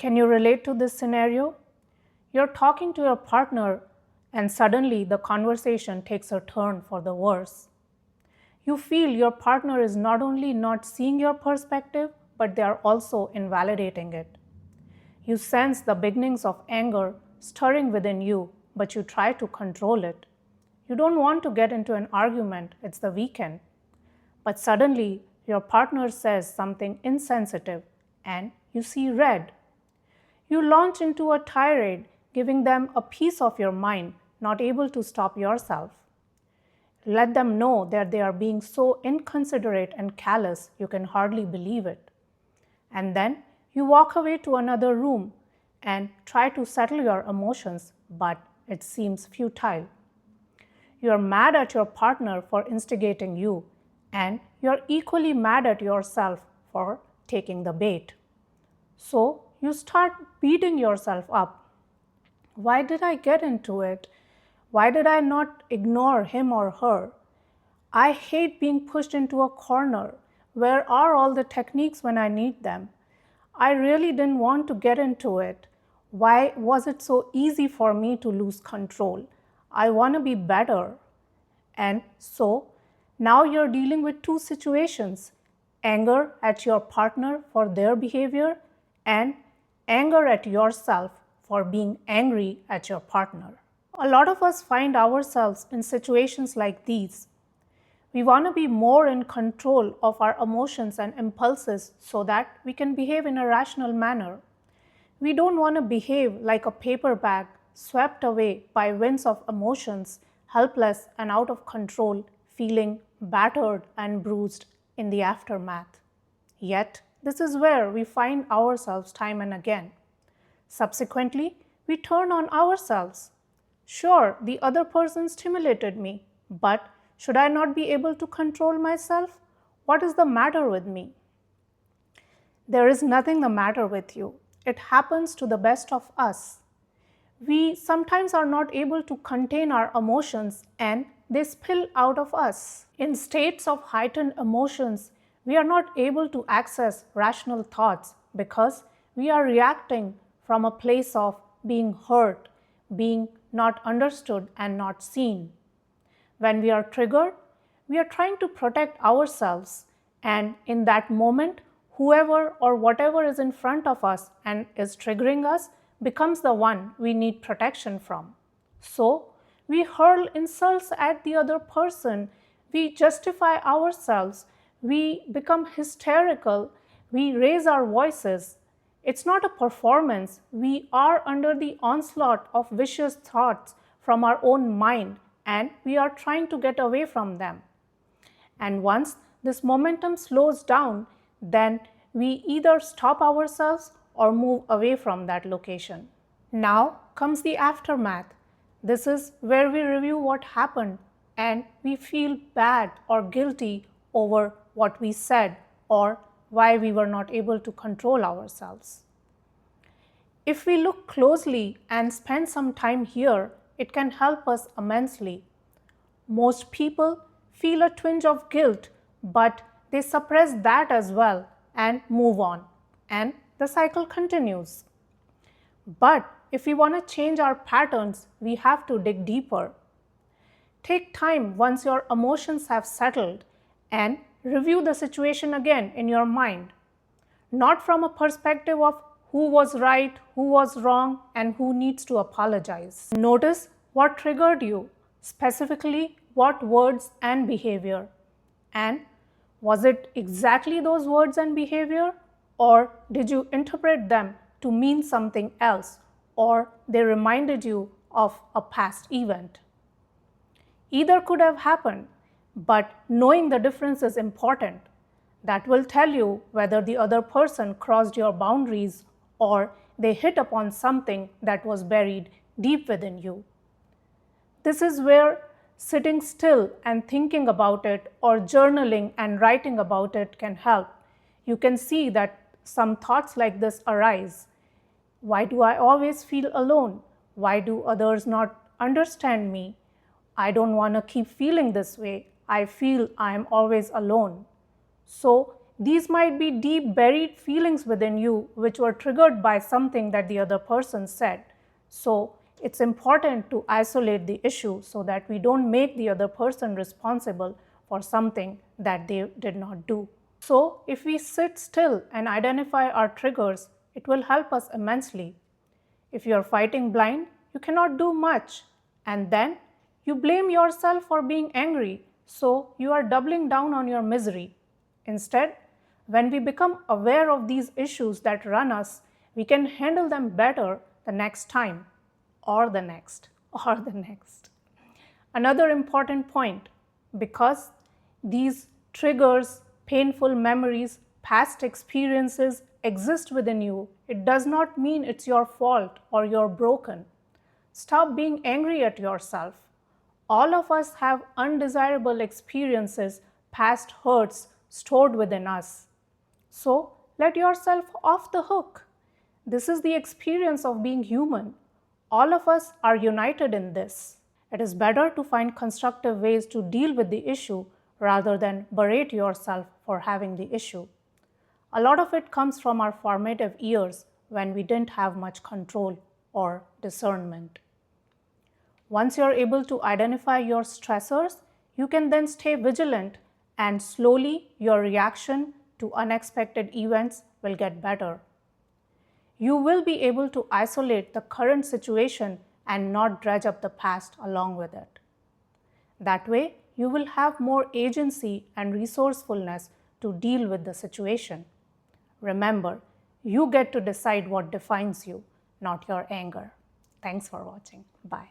Can you relate to this scenario? You're talking to your partner and suddenly the conversation takes a turn for the worse. You feel your partner is not only not seeing your perspective, but they are also invalidating it. You sense the beginnings of anger stirring within you, but you try to control it. You don't want to get into an argument, it's the weekend. But suddenly, your partner says something insensitive and you see red. You launch into a tirade, giving them a piece of your mind, not able to stop yourself. Let them know that they are being so inconsiderate and callous you can hardly believe it. And then you walk away to another room and try to settle your emotions, but it seems futile. You are mad at your partner for instigating you, and you're equally mad at yourself for taking the bait. So you start beating yourself up. Why did I get into it? Why did I not ignore him or her? I hate being pushed into a corner. Where are all the techniques when I need them? I really didn't want to get into it. Why was it so easy for me to lose control? I want to be better. And so now you're dealing with two situations: anger at your partner for their behavior and anger at yourself for being angry at your partner. A lot of us find ourselves in situations like these. We want to be more in control of our emotions and impulses so that we can behave in a rational manner. We don't want to behave like a paper bag swept away by winds of emotions, helpless and out of control, feeling battered and bruised in the aftermath. Yet, this is where we find ourselves time and again. Subsequently, we turn on ourselves. Sure, the other person stimulated me, but should I not be able to control myself? What is the matter with me? There is nothing the matter with you. It happens to the best of us. We sometimes are not able to contain our emotions and they spill out of us. In states of heightened emotions, we are not able to access rational thoughts because we are reacting from a place of being hurt, being not understood and not seen. When we are triggered, we are trying to protect ourselves, and in that moment, whoever or whatever is in front of us and is triggering us becomes the one we need protection from. So, we hurl insults at the other person, we justify ourselves, we become hysterical, we raise our voices. It's not a performance, we are under the onslaught of vicious thoughts from our own mind and we are trying to get away from them. And once this momentum slows down, then we either stop ourselves or move away from that location. Now comes the aftermath. This is where we review what happened and we feel bad or guilty over what we said or why we were not able to control ourselves. If we look closely and spend some time here, it can help us immensely. Most people feel a twinge of guilt, but they suppress that as well and move on, and the cycle continues. But if we want to change our patterns, we have to dig deeper. Take time once your emotions have settled and review the situation again in your mind, not from a perspective of who was right, who was wrong, and who needs to apologize. Notice what triggered you, specifically what words and behavior. And was it exactly those words and behavior, or did you interpret them to mean something else, or they reminded you of a past event? Either could have happened, but knowing the difference is important. That will tell you whether the other person crossed your boundaries or they hit upon something that was buried deep within you. This is where sitting still and thinking about it or journaling and writing about it can help. You can see that some thoughts like this arise. Why do I always feel alone? Why do others not understand me? I don't want to keep feeling this way. I feel I am always alone. So These might be deep buried feelings within you which were triggered by something that the other person said. So it's important to isolate the issue so that we don't make the other person responsible for something that they did not do. So if we sit still and identify our triggers, it will help us immensely. If you are fighting blind, you cannot do much, and then you blame yourself for being angry, so you are doubling down on your misery. Instead, when we become aware of these issues that run us, we can handle them better the next time, or the next, or the next. Another important point, because these triggers, painful memories, past experiences exist within you, it does not mean it's your fault or you're broken. Stop being angry at yourself. All of us have undesirable experiences, past hurts stored within us. So let yourself off the hook. This is the experience of being human. All of us are united in this. It is better to find constructive ways to deal with the issue rather than berate yourself for having the issue. A lot of it comes from our formative years when we didn't have much control or discernment. Once you're able to identify your stressors, you can then stay vigilant, and slowly your reaction to unexpected events will get better. You will be able to isolate the current situation and not dredge up the past along with it. That way, you will have more agency and resourcefulness to deal with the situation. Remember, you get to decide what defines you, not your anger. Thanks for watching. Bye.